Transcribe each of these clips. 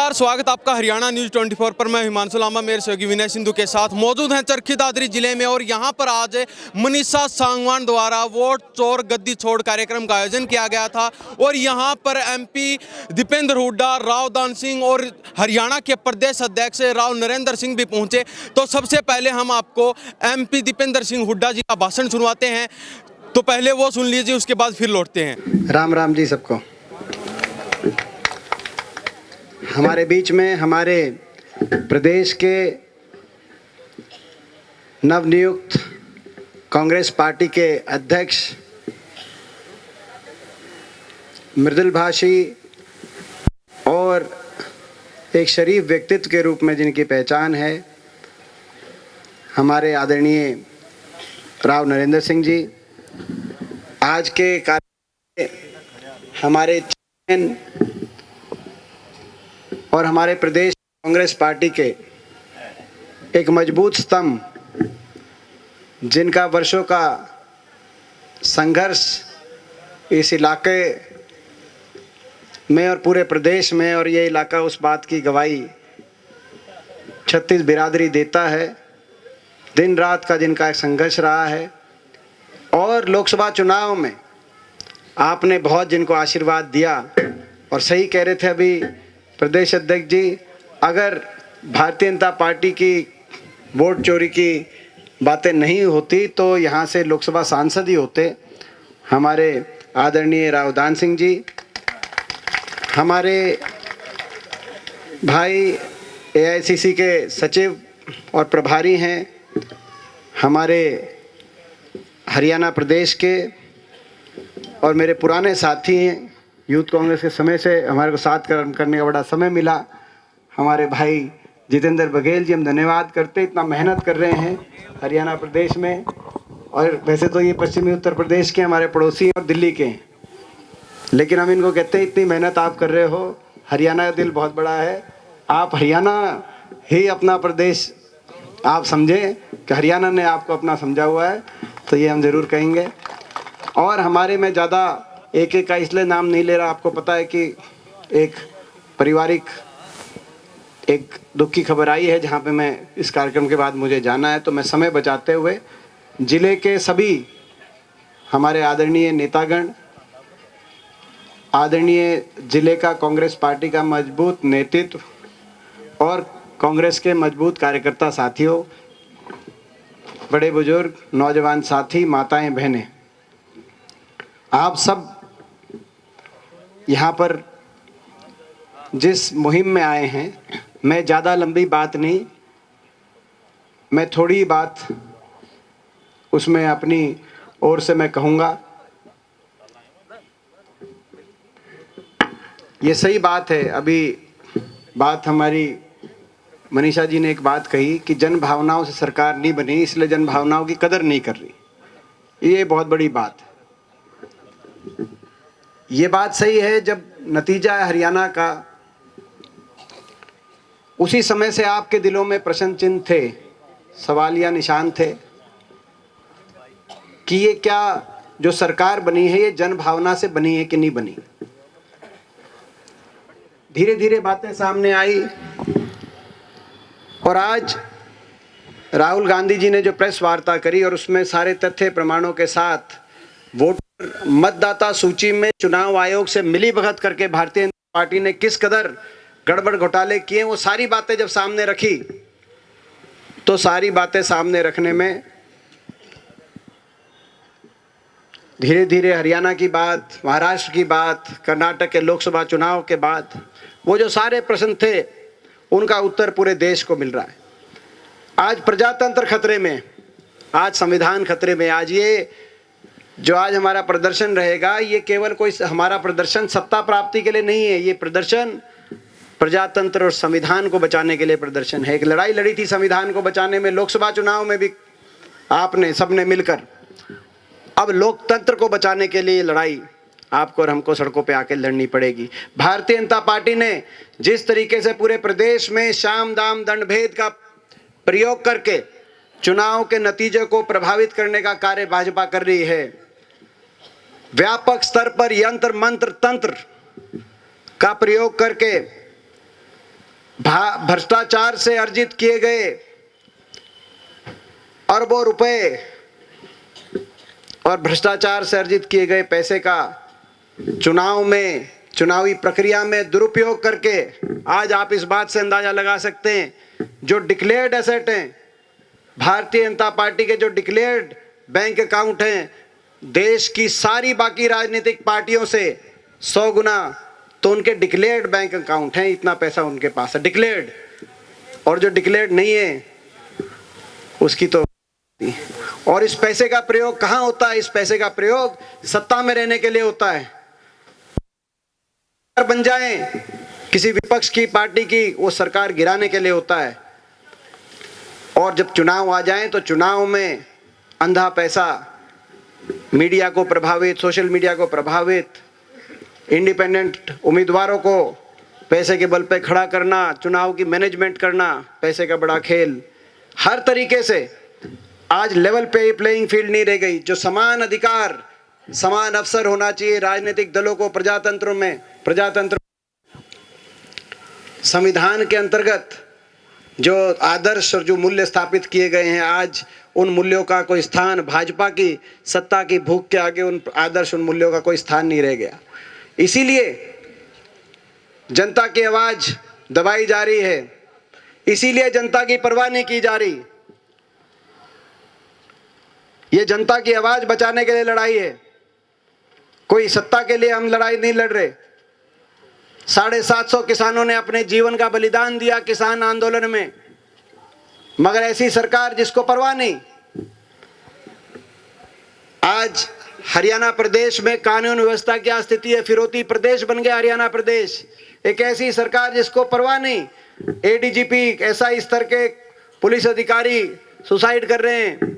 नमस्कार, स्वागत आपका हरियाणा न्यूज़ 24 पर। मैं हिमांशु लामा मेरे सहयोगी विनय सिंधु के साथ मौजूद हैं चरखी दादरी जिले में। और यहां पर आज मनीषा सांगवान द्वारा वोट चोर गद्दी छोड़ कार्यक्रम का आयोजन किया गया था। और यहां पर एमपी दीपेंद्र हुड्डा, राव दान सिंह और हरियाणा के प्रदेश अध्यक्ष राव नरेंद्र सिंह भी पहुंचे। तो सबसे पहले हम आपको एमपी दीपेंद्र सिंह हुड्डा जी का भाषण सुनवाते हैं, तो पहले वो सुन लीजिए, उसके बाद फिर लौटते हैं। राम राम जी सबको। हमारे बीच में हमारे प्रदेश के नवनियुक्त कांग्रेस पार्टी के अध्यक्ष, मृदुल भाषी और एक शरीफ व्यक्तित्व के रूप में जिनकी पहचान है, हमारे आदरणीय राव नरेंद्र सिंह जी। आज के कार्य हमारे चेयरमैन और हमारे प्रदेश कांग्रेस पार्टी के एक मजबूत स्तंभ, जिनका वर्षों का संघर्ष इस इलाके में और पूरे प्रदेश में, और ये इलाका उस बात की गवाही 36 बिरादरी देता है, दिन रात का जिनका एक संघर्ष रहा है। और लोकसभा चुनाव में आपने बहुत जिनको आशीर्वाद दिया, और सही कह रहे थे अभी प्रदेश अध्यक्ष जी, अगर भारतीय जनता पार्टी की वोट चोरी की बातें नहीं होती तो यहाँ से लोकसभा सांसद ही होते हमारे आदरणीय राव दान सिंह जी। हमारे भाई एआईसीसी के सचिव और प्रभारी हैं, हमारे हरियाणा प्रदेश के और मेरे पुराने साथी हैं। यूथ कांग्रेस के समय से हमारे को साथ करने का बड़ा समय मिला। हमारे भाई जितेंद्र बघेल जी, हम धन्यवाद करते, इतना मेहनत कर रहे हैं हरियाणा प्रदेश में। और वैसे तो ये पश्चिमी उत्तर प्रदेश के हमारे पड़ोसी और दिल्ली के हैं, लेकिन हम इनको कहते हैं इतनी मेहनत आप कर रहे हो, हरियाणा का दिल बहुत बड़ा है, आप हरियाणा ही अपना प्रदेश आप समझें कि हरियाणा ने आपको अपना समझा हुआ है, तो ये हम ज़रूर कहेंगे। और हमारे में ज़्यादा एक का इसलिए नाम नहीं ले रहा, आपको पता है कि एक पारिवारिक एक दुख की खबर आई है, जहाँ पे मैं इस कार्यक्रम के बाद मुझे जाना है, तो मैं समय बचाते हुए जिले के सभी हमारे आदरणीय नेतागण, आदरणीय जिले का कांग्रेस पार्टी का मजबूत नेतृत्व और कांग्रेस के मजबूत कार्यकर्ता साथियों, बड़े बुजुर्ग, नौजवान साथी, माताएं, बहनें, आप सब यहाँ पर जिस मुहिम में आए हैं, मैं ज़्यादा लंबी बात नहीं, मैं थोड़ी बात उसमें अपनी ओर से मैं कहूँगा। ये सही बात है, अभी बात हमारी मनीषा जी ने एक बात कही कि जन भावनाओं से सरकार नहीं बनी, इसलिए जन भावनाओं की कदर नहीं कर रही। ये बहुत बड़ी बात है। ये बात सही है, जब नतीजा है हरियाणा का, उसी समय से आपके दिलों में प्रश्न चिन्ह थे, सवालिया निशान थे कि ये क्या जो सरकार बनी है ये जन भावना से बनी है कि नहीं बनी। धीरे धीरे बातें सामने आई, और आज राहुल गांधी जी ने जो प्रेस वार्ता करी और उसमें सारे तथ्य प्रमाणों के साथ वोटर मतदाता सूची में चुनाव आयोग से मिली भगत करके भारतीय जनता पार्टी ने किस कदर गड़बड़ घोटाले किए, वो सारी बातें जब सामने रखी, तो सारी बातें सामने रखने में धीरे धीरे हरियाणा की बात, महाराष्ट्र की बात, कर्नाटक के लोकसभा चुनाव के बाद वो जो सारे प्रश्न थे उनका उत्तर पूरे देश को मिल रहा है। आज प्रजातंत्र खतरे में, आज संविधान खतरे में। आज ये जो आज हमारा प्रदर्शन रहेगा, ये केवल कोई हमारा प्रदर्शन सत्ता प्राप्ति के लिए नहीं है, ये प्रदर्शन प्रजातंत्र और संविधान को बचाने के लिए प्रदर्शन है। एक लड़ाई लड़ी थी संविधान को बचाने में, लोकसभा चुनाव में भी आपने सबने मिलकर, अब लोकतंत्र को बचाने के लिए लड़ाई आपको और हमको सड़कों पे आके लड़नी पड़ेगी। भारतीय जनता पार्टी ने जिस तरीके से पूरे प्रदेश में साम दाम दंड भेद का प्रयोग करके चुनाव के नतीजे को प्रभावित करने का कार्य भाजपा कर रही है, व्यापक स्तर पर यंत्र मंत्र तंत्र का प्रयोग करके भ्रष्टाचार से अर्जित किए गए अरबों रुपए और भ्रष्टाचार से अर्जित किए गए पैसे का चुनाव में, चुनावी प्रक्रिया में दुरुपयोग करके आज आप इस बात से अंदाजा लगा सकते हैं जो डिक्लेयर्ड एसेट हैं, भारतीय जनता पार्टी के जो डिक्लेयर्ड बैंक अकाउंट हैं, देश की सारी बाकी राजनीतिक पार्टियों से 100 गुना तो उनके डिक्लेयर्ड बैंक अकाउंट हैं, इतना पैसा उनके पास है डिक्लेयर्ड। और जो डिक्लेयर्ड नहीं है उसकी तो। और इस पैसे का प्रयोग कहां होता है? इस पैसे का प्रयोग सत्ता में रहने के लिए होता है। बन जाए किसी विपक्ष की पार्टी की, वो सरकार गिराने के लिए होता है। और जब चुनाव आ जाए तो चुनाव में अंधा पैसा मीडिया को प्रभावित, सोशल मीडिया को प्रभावित, इंडिपेंडेंट उम्मीदवारों को पैसे के बल पे खड़ा करना, चुनाव की मैनेजमेंट करना, पैसे का बड़ा खेल, हर तरीके से आज लेवल पे प्लेइंग फील्ड नहीं रह गई। जो समान अधिकार, समान अवसर होना चाहिए राजनीतिक दलों को प्रजातंत्र में, प्रजातंत्र संविधान के अंतर्गत जो आदर्श और जो मूल्य स्थापित किए गए हैं, आज उन मूल्यों का कोई स्थान, भाजपा की सत्ता की भूख के आगे उन आदर्श, उन मूल्यों का कोई स्थान नहीं रह गया। इसीलिए जनता की आवाज दबाई जा रही है, इसीलिए जनता की परवाह नहीं की जा रही। ये जनता की आवाज बचाने के लिए लड़ाई है, कोई सत्ता के लिए हम लड़ाई नहीं लड़ रहे। 750 किसानों ने अपने जीवन का बलिदान दिया किसान आंदोलन में, मगर ऐसी सरकार जिसको परवाह नहीं। आज हरियाणा प्रदेश में कानून व्यवस्था क्या स्थिति है? फिरौती प्रदेश बन गया हरियाणा प्रदेश। एक ऐसी सरकार जिसको परवाह नहीं। एडीजीपी, एसआई स्तर के पुलिस अधिकारी सुसाइड कर रहे हैं।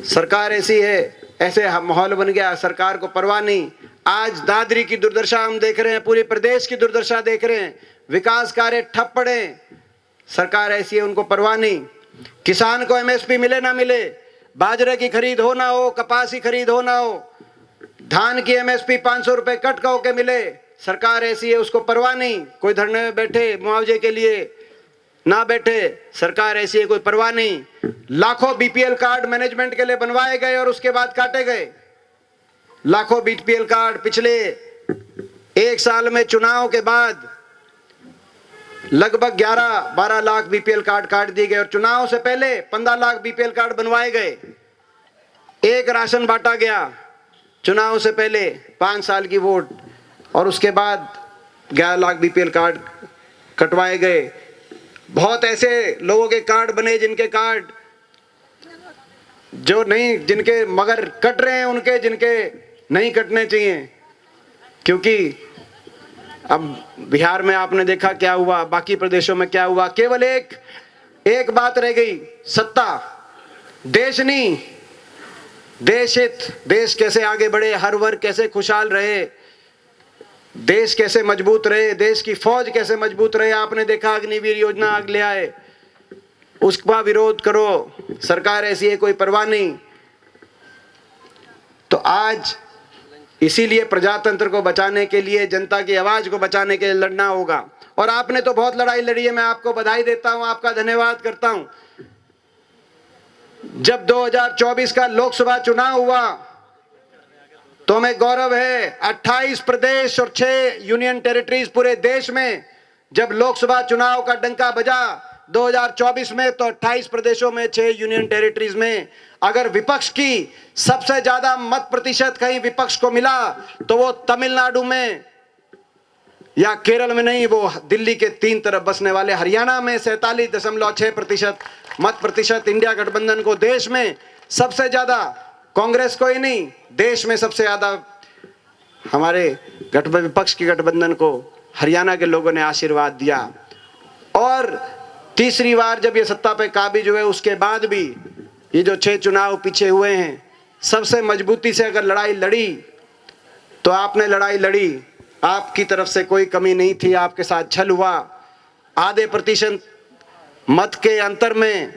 सरकार ऐसी है, ऐसे माहौल बन गया, सरकार को परवाह नहीं। आज दादरी की दुर्दशा हम देख रहे हैं, पूरे प्रदेश की दुर्दशा देख रहे हैं, विकास कार्य ठप पड़े, सरकार ऐसी है, उनको परवाह नहीं। किसान को एमएसपी मिले ना मिले, बाजरे की खरीद हो ना हो, कपास की खरीद हो ना हो, धान की एमएसपी 500 रुपए कट का होके मिले, सरकार ऐसी है, उसको परवाह नहीं। कोई धरने में बैठे मुआवजे के लिए ना बैठे, सरकार ऐसी है, कोई परवाह नहीं। लाखों बीपीएल कार्ड मैनेजमेंट के लिए बनवाए गए और उसके बाद काटे गए। लाखों बीपीएल कार्ड पिछले 1 साल में चुनाव के बाद लगभग 11-12 लाख बीपीएल कार्ड काट दिए गए और चुनाव से पहले 15 लाख बीपीएल कार्ड बनवाए गए। एक राशन बांटा गया चुनाव से पहले, 5 साल की वोट, और उसके बाद 11 लाख बीपीएल कार्ड कटवाए गए। बहुत ऐसे लोगों के कार्ड बने जिनके कार्ड जो नहीं, जिनके मगर कट रहे हैं उनके, जिनके नहीं कटने चाहिए। क्योंकि अब बिहार में आपने देखा क्या हुआ, बाकी प्रदेशों में क्या हुआ। केवल एक बात रह गई, सत्ता। देश नहीं, देश हित, देश कैसे आगे बढ़े, हर वर्ग कैसे खुशहाल रहे, देश कैसे मजबूत रहे, देश की फौज कैसे मजबूत रहे। आपने देखा अग्निवीर योजना आग ले आए, उसका विरोध करो, सरकार ऐसी है, कोई परवाह नहीं। तो आज इसीलिए प्रजातंत्र को बचाने के लिए, जनता की आवाज को बचाने के लिए लड़ना होगा। और आपने तो बहुत लड़ाई लड़ी है, मैं आपको बधाई देता हूं, आपका धन्यवाद करता हूं। जब 2024 का लोकसभा चुनाव हुआ तो हमें गौरव है, 28 प्रदेश और 6 यूनियन टेरिटरीज पूरे देश में जब लोकसभा चुनाव का डंका बजा 2024 में, तो 28 प्रदेशों में, 6 यूनियन टेरिटरीज में अगर विपक्ष की सबसे ज्यादा मत प्रतिशत कहीं विपक्ष को मिला तो वो तमिलनाडु में या केरल में नहीं, वो दिल्ली के 3 तरफ बसने वाले हरियाणा में 47.6% मत प्रतिशत इंडिया गठबंधन को, देश में सबसे ज्यादा, कांग्रेस को ही नहीं, देश में सबसे ज्यादा हमारे विपक्ष के गठबंधन को हरियाणा के लोगों ने आशीर्वाद दिया। और तीसरी बार जब ये सत्ता पे काबिज हुए उसके बाद भी ये जो 6 चुनाव पीछे हुए हैं, सबसे मजबूती से अगर लड़ाई लड़ी तो आपने लड़ाई लड़ी, आपकी तरफ से कोई कमी नहीं थी, आपके साथ छल हुआ। आधे प्रतिशत मत के अंतर में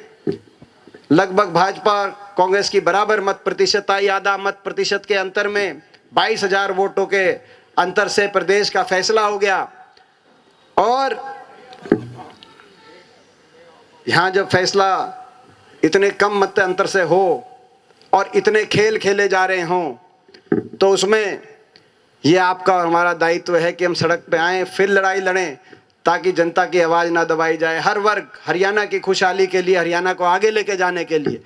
लगभग भाजपा कांग्रेस की बराबर मत प्रतिशत आई। आधा मत प्रतिशत के अंतर में 22,000 वोटों के अंतर से प्रदेश का फैसला हो गया। और यहाँ जब फैसला इतने कम मत अंतर से हो और इतने खेल खेले जा रहे हों तो उसमें ये आपका और हमारा दायित्व है कि हम सड़क पे आएँ, फिर लड़ाई लड़ें ताकि जनता की आवाज़ ना दबाई जाए। हर वर्ग हरियाणा की खुशहाली के लिए, हरियाणा को आगे लेके जाने के लिए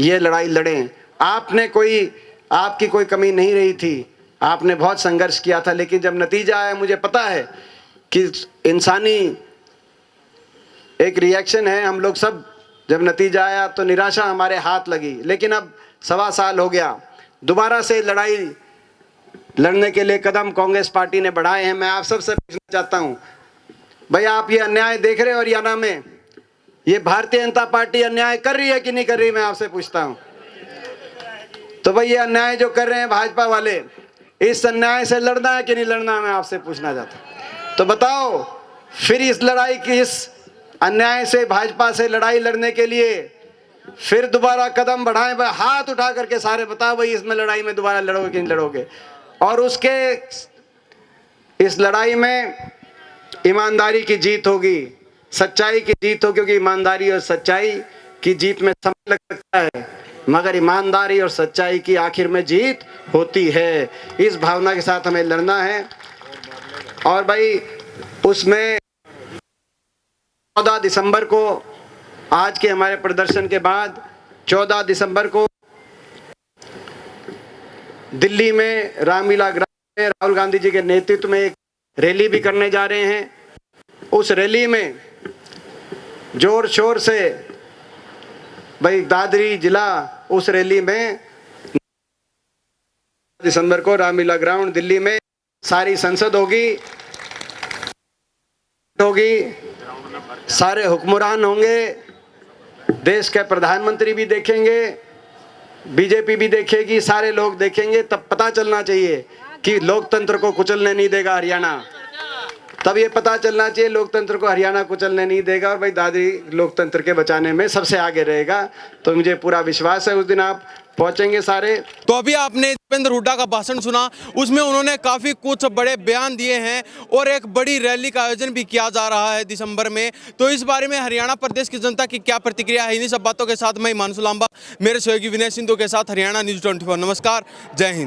ये लड़ाई लड़ें। आपकी कोई कमी नहीं रही थी, आपने बहुत संघर्ष किया था, लेकिन जब नतीजा आया, मुझे पता है कि इंसानी एक रिएक्शन है, हम लोग सब जब नतीजा आया तो निराशा हमारे हाथ लगी। लेकिन अब 1.25 साल हो गया, दोबारा से लड़ाई लड़ने के लिए कदम कांग्रेस पार्टी ने बढ़ाए हैं। मैं आप सबसे पूछना चाहता हूं, भाई आप ये अन्याय देख रहे हो हरियाणा में, ये भारतीय जनता पार्टी अन्याय कर रही है कि नहीं कर रही? मैं आपसे पूछता हूं। तो भाई ये अन्याय जो कर रहे हैं भाजपा वाले, इस अन्याय से लड़ना है कि नहीं लड़ना? मैं आपसे पूछना चाहता हूं। तो बताओ, फिर इस लड़ाई की, इस अन्याय से, भाजपा से लड़ाई लड़ने के लिए फिर दोबारा कदम बढ़ाएं। हाथ उठा करके सारे बताओ भाई, इसमें लड़ाई में दोबारा लड़ोगे कि नहीं लड़ोगे? और उसके इस लड़ाई में ईमानदारी की जीत होगी, सच्चाई की जीत होगी, क्योंकि ईमानदारी और सच्चाई की जीत में समय लग सकता है, मगर ईमानदारी और सच्चाई की आखिर में जीत होती है। इस भावना के साथ हमें लड़ना है। और भाई उसमें 14 दिसंबर को, आज के हमारे प्रदर्शन के बाद 14 दिसंबर को दिल्ली में रामलीला ग्राउंड में राहुल गांधी जी के नेतृत्व में एक रैली भी करने जा रहे हैं। उस रैली में जोर शोर से भाई दादरी जिला, उस रैली में दिसंबर को रामलीला ग्राउंड दिल्ली में सारी संसद होगी, सारे हुक्मरान होंगे, देश के प्रधानमंत्री भी देखेंगे, बीजेपी भी देखेगी, सारे लोग देखेंगे। तब पता चलना चाहिए कि लोकतंत्र को कुचलने नहीं देगा हरियाणा। तब ये पता चलना चाहिए लोकतंत्र को हरियाणा कुचलने नहीं देगा, और भाई दादी लोकतंत्र के बचाने में सबसे आगे रहेगा। तो मुझे पूरा विश्वास है उस दिन आप पहुंचेंगे सारे। तो अभी आपने दीपेंद्र हुड्डा का भाषण सुना, उसमें उन्होंने काफ़ी कुछ बड़े बयान दिए हैं और एक बड़ी रैली का आयोजन भी किया जा रहा है दिसंबर में। तो इस बारे में हरियाणा प्रदेश की जनता की क्या प्रतिक्रिया है, इन्हीं सब बातों के साथ मैं हिमांशु लांबा, मेरे सहयोगी विनय सिंधु के साथ, हरियाणा न्यूज़ 24। नमस्कार, जय हिंद।